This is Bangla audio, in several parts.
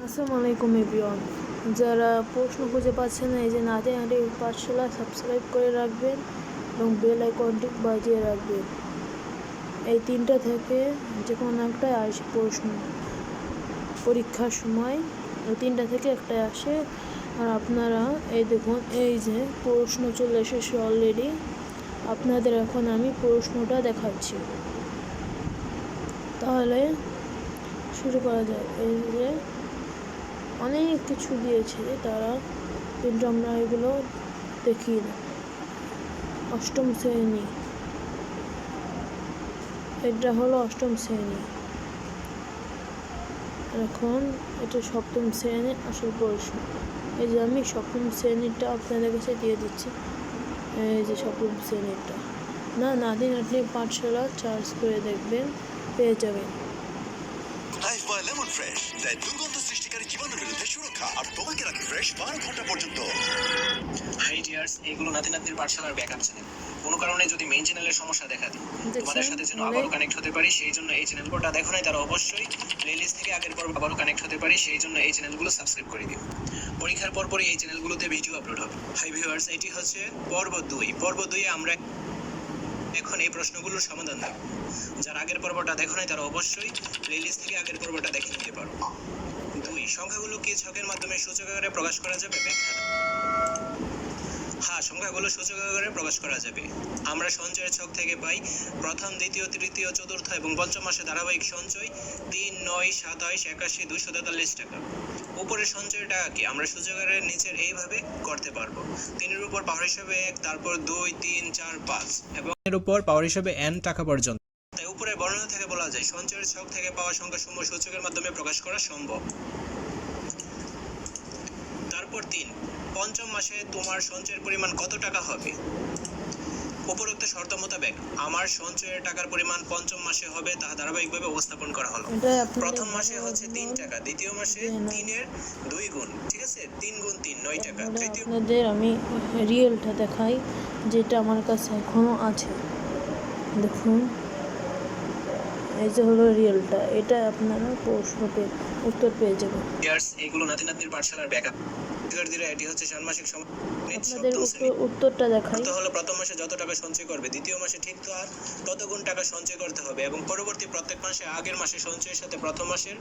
আসসালামু আলাইকুম এভরিওয়ান। যারা প্রশ্ন খুঁজে পাচ্ছেন না, এই যে নাদিয়া পাঠশালা সাবস্ক্রাইব করে রাখবেন এবং বেল আইকনটি বাজিয়ে রাখবেন। এই তিনটা থেকে যে কোনো একটাই আসে প্রশ্ন পরীক্ষার সময়, এই তিনটা থেকে একটাই আসে। আর আপনারা এই দেখুন, এই যে প্রশ্ন চলে এসেছে অলরেডি। আপনাদের এখন আমি প্রশ্নটা দেখাচ্ছি, তাহলে শুরু করা যায়। এই যে অনেক কিছু দিয়েছে তারা, কিন্তু আমরা এগুলো দেখি না। অষ্টম শ্রেণী, এটা হলো অষ্টম শ্রেণী। এখন এটা সপ্তম শ্রেণীর আসল প্রশ্ন। এই যে আমি সপ্তম শ্রেণীটা আপনাদের কাছে দিয়ে দিচ্ছি। এই যে সপ্তম শ্রেণীটা নাদিয়া পাঠশালা সার্চ করে দেখবেন, পেয়ে যাবেন। লাইফ বয় লেমন ফ্রেশ দেয় দুর্গন্ধ সৃষ্টিকারী জীবাণুর বিরুদ্ধে সুরক্ষা আর তোমাকে রাখে ফ্রেশ 12 ঘন্টা পর্যন্ত। হাই ডিয়ার্স, এগুলো নাতিনাতনির পাঠশালার ব্যাকআপ চ্যানেল। কোনো কারণে যদি মেইন চ্যানেলের সমস্যা দেখা দেয়, তোমাদের সাথে যেন আবারও কানেক্ট হতে পারি, সেই জন্য এই চ্যানেলটা দেখো নাই তারা অবশ্যই প্লেলিস্ট থেকে আগের পর আবারও কানেক্ট হতে পারি, সেই জন্য এই চ্যানেলগুলো সাবস্ক্রাইব করে দিও। পরীক্ষার পরপরই এই চ্যানেলগুলোতে ভিডিও আপলোড হবে। হাই ভিউয়ার্স, এটি হচ্ছে পর্ব 2। পর্ব 2-এ আমরা এখন এই প্রশ্নগুলোর সমাধান দেব। যারা আগের পর্বটা দেখো নাই তারা অবশ্যই প্লেলিস্ট থেকে আগের পর্বটা দেখে নিতে পারো। 2, সংখ্যাগুলো কি ছকের মাধ্যমে সূচক আকারে প্রকাশ করা যাবে? ব্যাখ্যা। হ্যাঁ, সংখ্যাগুলো সূচক আকারে প্রকাশ করা যাবে। আমরা সঞ্চয়ের ছক থেকে পাই প্রথম, দ্বিতীয়, তৃতীয়, চতুর্থ এবং পঞ্চম মাসে ধারাবাহিক সঞ্চয় 3, 9, 27, 81, 243 টাকা। উপরের সঞ্চয়ের টাকাকে আমরা সূচক আকারের নিচের এইভাবে করতে পারবো। 3-এর উপর পাওয়ার হিসেবে 1, তারপর 2, 3, 4, 5 এবং এর উপর পাওয়ার হিসেবে n টাকা পর্যন্ত। তাই উপরের বর্ণনা থেকে বলা যায় সঞ্চয়ের ছক থেকে পাওয়া সংখ্যাসমূহ সূচকের মাধ্যমে প্রকাশ করা সম্ভব। তারপর 3, পঞ্চম মাসে তোমার সঞ্চয়ের পরিমাণ কত টাকা হবে? উপরোক্ত শর্ত মোতাবেক আমার সঞ্চয়ের টাকার পরিমাণ পঞ্চম মাসে হবে, তা ধারাবাহিকভাবে উপস্থাপন করা হলো। প্রথম মাসে হচ্ছে 3 টাকা, দ্বিতীয় মাসে 3-এর 2 গুণ, ঠিক আছে, 3 গুণ 3 9 টাকা। তৃতীয় আপনাদের আমি রিয়েলটা দেখাই, যেটা আমার কাছে এখনো আছে। দেখুন, এই যে হলো রিয়েলটা, এটা আপনারা প্রশ্নতে উত্তর পেয়ে যাবেন। এগুলো নাতিনাতনির পাঠশালার ব্যাকআপ। এটি হচ্ছে ষান্মাসিক আপনাদের উত্তরটা দেখাই। হলো প্রথম মাসে যত টাকা সঞ্চয় করবে, দ্বিতীয় মাসে ঠিক তত গুণ টাকা সঞ্চয় করতে হবে এবং পরবর্তী প্রত্যেক মাসে আগের মাসে সঞ্চয়ের সাথে প্রথম মাসের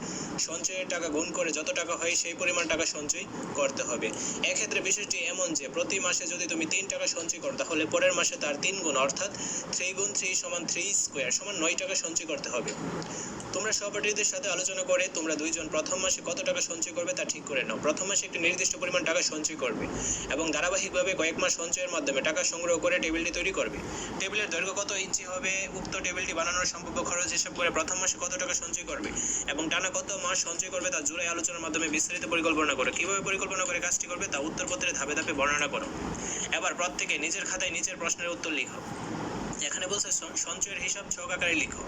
সঞ্চয়ের টাকা গুণ করে যত টাকা হয় সেই পরিমাণ টাকা সঞ্চয় করতে হবে। এক্ষেত্রে বিষয়টি এমন যে প্রতি মাসে যদি তুমি 3 টাকা সঞ্চয় করো, তাহলে পরের মাসে তার 3 গুণ, অর্থাৎ 3 গুণ 3 সমান 3 স্কোয়ার সমান 9 টাকা সঞ্চয় করতে হবে। তোমরা সহপাঠীদের সাথে আলোচনা করে তোমরা দুইজন প্রথম মাসে কত টাকা সঞ্চয় করবে তা ঠিক করে নাও। প্রথম মাসে একটি নির্দিষ্ট পরিমাণ টাকা সঞ্চয় করবে এবং ধারাবাহিকভাবে কয়েক মাস সঞ্চয়ের মাধ্যমে টাকা সংগ্রহ করে টেবিলটি তৈরি করবে। টেবিলের দৈর্ঘ্য কত ইঞ্চি হবে, উক্ত টেবিলটি বানানোর সম্ভাব্য খরচ হিসাব করে প্রথম মাসে কত টাকা সঞ্চয় করবে এবং টানা কত মাস সঞ্চয় করবে তা জুড়ে আলোচনার মাধ্যমে বিস্তারিত পরিকল্পনা করো। কিভাবে পরিকল্পনা করে কাজটি করবে তা উত্তরপত্রে ধাপে ধাপে বর্ণনা করো। এবার প্রত্যেকে নিজের খাতায় নিজের প্রশ্নের উত্তর লিখো। এখানে বলছে সঞ্চয়ের হিসাব ছক আকারে লিখো।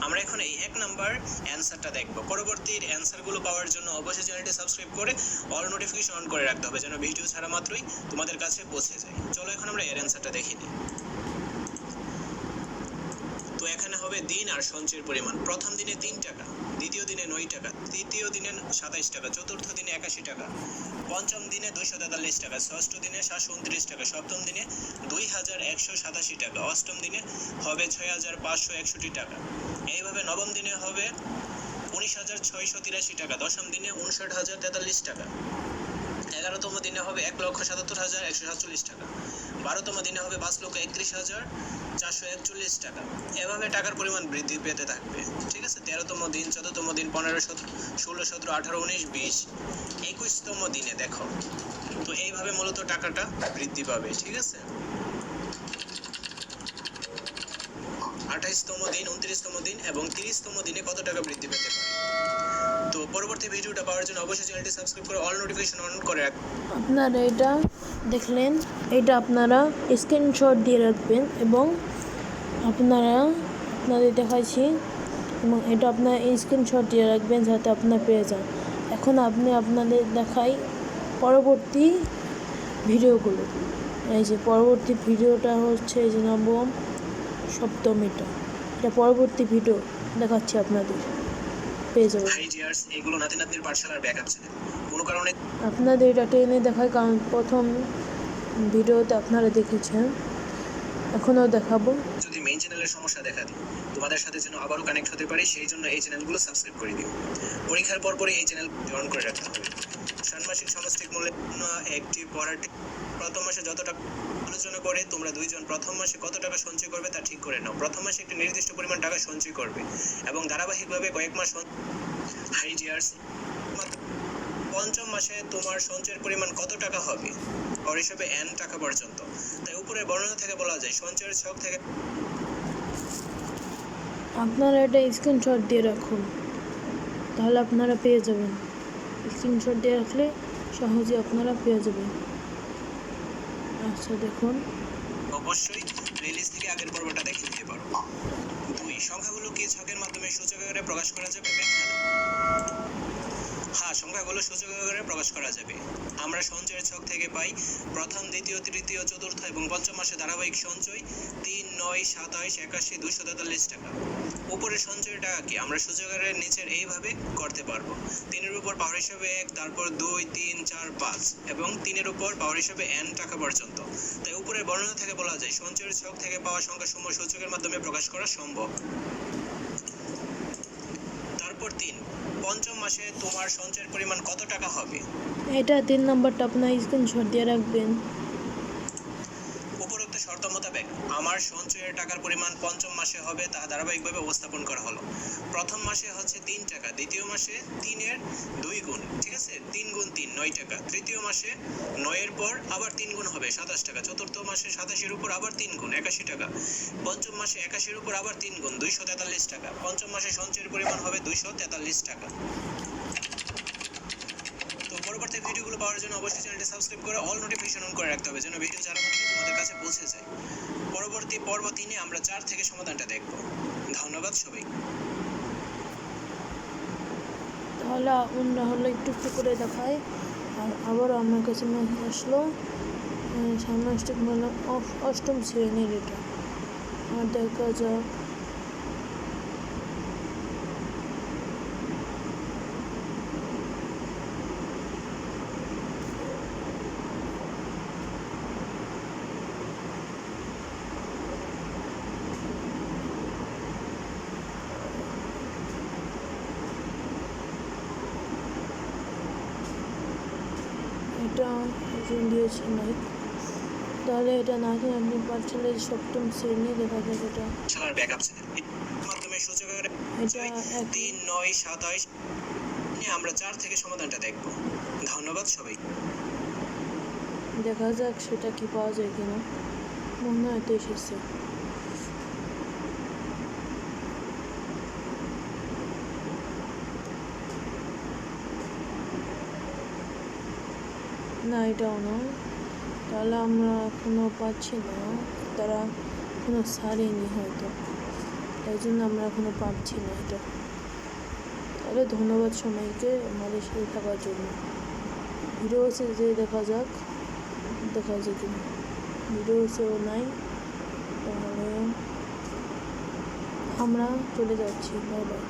আমরা এখন এই 1 নাম্বার অ্যানসারটা দেখব। পরবর্তী অ্যানসারগুলো পাওয়ার জন্য অবশ্যই চ্যানেলটি সাবস্ক্রাইব করে অল নোটিফিকেশন অন করে রাখতে হবে, যেন ভিডিও ছাড়া মাত্রই তোমাদের কাছে পৌঁছে যায়। চলো এখন আমরা এর অ্যানসারটা দেখে নিই। তো এখানে হবে দিন আর সঞ্চয়ের পরিমাণ। প্রথম দিনে 3 টাকা, দ্বিতীয় দিনে 9 টাকা, তৃতীয় দিনে 27 টাকা, চতুর্থ দিনে 81 টাকা, পঞ্চম দিনে 243 টাকা, ষষ্ঠ দিনে 729 টাকা, সপ্তম দিনে 2187 টাকা, অষ্টম দিনে হবে 6561 টাকা। এইভাবে নবম দিনে হবে 19683 টাকা, দশম দিনে 59043 টাকা, 11তম দিনে হবে 1,77,147 টাকা, 12তম দিনে হবে 5,31,441 টাকা। এভাবে টাকার পরিমাণ বৃদ্ধি পেতে থাকবে, ঠিক আছে। 13তম দিন, 14তম দিন, 15, 16, 17, 18, 19, 20, 21তম দিনে দেখো। তো এইভাবে মূলত টাকাটা বৃদ্ধি পাবে, ঠিক আছে। 28তম দিন, 29তম দিন এবং 30তম দিনে কত টাকা বৃদ্ধি পেতে পারে। তো পরবর্তী ভিডিওটা পাওয়ার জন্য অবশ্যই চ্যানেলটি সাবস্ক্রাইব করে অল নোটিফিকেশন অন করে রাখবেন। আপনারা এটা দেখলেন, এটা আপনারা স্ক্রিনশট দিয়ে রাখবেন এবং আপনাদের দেখাচ্ছি, এবং এটা আপনারা স্ক্রিনশট দিয়ে রাখবেন যাতে আপনারা পেয়ে যান। এখন আপনাদের দেখাই পরবর্তী ভিডিওগুলো। এই যে পরবর্তী ভিডিওটা হচ্ছে এই যে সপ্তমীটা, এটা পরবর্তী ভিডিও দেখাচ্ছি আপনাদের। পেয়ে যাবেন। হাই ডিয়ার্স, এগুলো নাতি নাতনির পাঠশালার ব্যাকআপ চ্যানেল। কোনো কারণে আপনাদের এটা টেনে দেখায়, কারণ প্রথম ভিডিওতে আপনারা দেখেছেন, এখনও দেখাবো। যদি মেইন চ্যানেলের সমস্যা দেখা দিই, তোমাদের সাথে যেন আবারও কানেক্ট হতে পারি, সেই জন্য এই চ্যানেলগুলো সাবস্ক্রাইব করে দিও। পরীক্ষার পরপরই এই চ্যানেল অন করে রাখতে হবে। ষান্মাসিক সামষ্টিক মূল্যে একটি পড়াটি প্রথম মাসে যত টাকা আলোচনা করে তোমরা দুইজন প্রথম মাসে কত টাকা সঞ্চয় করবে তা ঠিক করে নাও। প্রথম মাসে একটি নির্দিষ্ট পরিমাণ টাকা সঞ্চয় করবে এবং ধারাবাহিকভাবে কয়েক মাস। হাই ডিয়ার্স, পঞ্চম মাসে তোমার সঞ্চয়ের পরিমাণ কত টাকা হবে? ওর হিসেবে n টাকা পর্যন্ত। তাই উপরে বর্ণনা থেকে বলা যায় সঞ্চয়ের ছক থেকে আপনারা এটা স্ক্রিনশট দিয়ে রাখুন, তাহলে আপনারা পেয়ে যাবেন। স্ক্রিনশট দিয়ে রাখলে সহজে আপনারা পেয়ে যাবেন। আচ্ছা দেখুন, অবশ্যই প্লেলিস্ট থেকে আগের পর্বটা দেখে নিতে পারো। 2, সংখ্যাগুলো কি ছকের মাধ্যমে সূচক আকারে প্রকাশ করা যাবে? ব্যাখ্যা দাও। হ্যাঁ, সংখ্যাগুলো সূচক আকারে প্রকাশ করা যাবে। আমরা সঞ্চয়ের ছক থেকে পাই প্রথম, দ্বিতীয়, তৃতীয়, চতুর্থ এবং পঞ্চম মাসে ধারাবাহিক সঞ্চয় 3, 9, 27, 81, 243 টাকা। উপরের সঞ্চয়ের টাকা কি আমরা সূচক আকারের নিচের এইভাবে করতে পারবো। 3-এর উপর পাওয়ার হিসাবে 1, তারপর 2, 3, 4, 5 এবং 3-এর উপর পাওয়ার হিসাবে n টাকা পর্যন্ত। তাই উপরের বর্ণনা থেকে বলা যায় সঞ্চয়ের ছক থেকে পাওয়া সংখ্যাসমূহ সূচকের মাধ্যমে প্রকাশ করা সম্ভব। তারপর 3, পঞ্চম মাসে তোমার সঞ্চয়ের পরিমাণ কত টাকা হবে? এটা 3 নম্বরটা আপনার স্ক্রিনশট দিয়ে রাখবেন। উপরোক্ত শর্ত মোতাবেক আমার সঞ্চয়ের টাকার পরিমাণ পঞ্চম মাসে হবে তা ধারাবাহিকভাবে উপস্থাপন করা হলো। প্রথম মাসে হচ্ছে 3 টাকা, দ্বিতীয় মাসে 3-এর 2 গুণ, ঠিক আছে, 3 গুণ 3 9 টাকা, তৃতীয় মাসে 9-এর পর আবার 3 গুণ হবে 27 টাকা, চতুর্থ মাসে 87-এর উপর আবার 3 গুণ 81 টাকা, পঞ্চম মাসে 81-এর উপর আবার 3 গুণ 243 টাকা। পঞ্চম মাসে সঞ্চয়ের পরিমাণ হবে 243 টাকা। তো পরবর্তী ভিডিওগুলো পাওয়ার জন্য অবশ্যই চ্যানেলটি সাবস্ক্রাইব করে অল নোটিফিকেশন অন করে রাখতে হবে, যেন ভিডিও যারা মাত্রই তোমাদের কাছে পৌঁছে যায়। পরবর্তী পর্ব 3-এ আমরা 4 থেকে সমাধানটা দেখব। ধন্যবাদ সবাই। তাহলে অন্য হলো একটু একটু করে দেখায়। আর আবারও আমার কাছে মেসেজ আসলো, সামনাষ্টিক মানে অষ্টম শ্রেণীর এটা। আর দেখা যাক, এটা ওজন দিয়েছে নাই, তাহলে এটা নাকি আপনি পাঠশালায় সপ্তম শ্রেণী দেখা যাবে। এটা শালার ব্যাকআপ চ্যানেল মাধ্যমে সূচক আকারে এটা 3, 9, 27 নিয়ে আমরা 4 থেকে সমাধানটা দেখব। ধন্যবাদ সবাই। দেখা যাক সেটা কি পাওয়া যায় কিনা। মনে হয় তো এসেছে। না, এটাও না। তাহলে আমরা এখনো পাচ্ছি না, তারা এখনো ছাড়েনি হয়তো, তাই জন্য আমরা এখনো পাচ্ছি না এটা। তাহলে ধন্যবাদ সবাইকে আমাদের সাথে থাকার জন্য। ভিডিও হচ্ছে যে দেখা যাক, দেখা যায় কিনা। ভিডিও হচ্ছেও নাই, তাহলে আমরা চলে যাচ্ছি। Bye bye.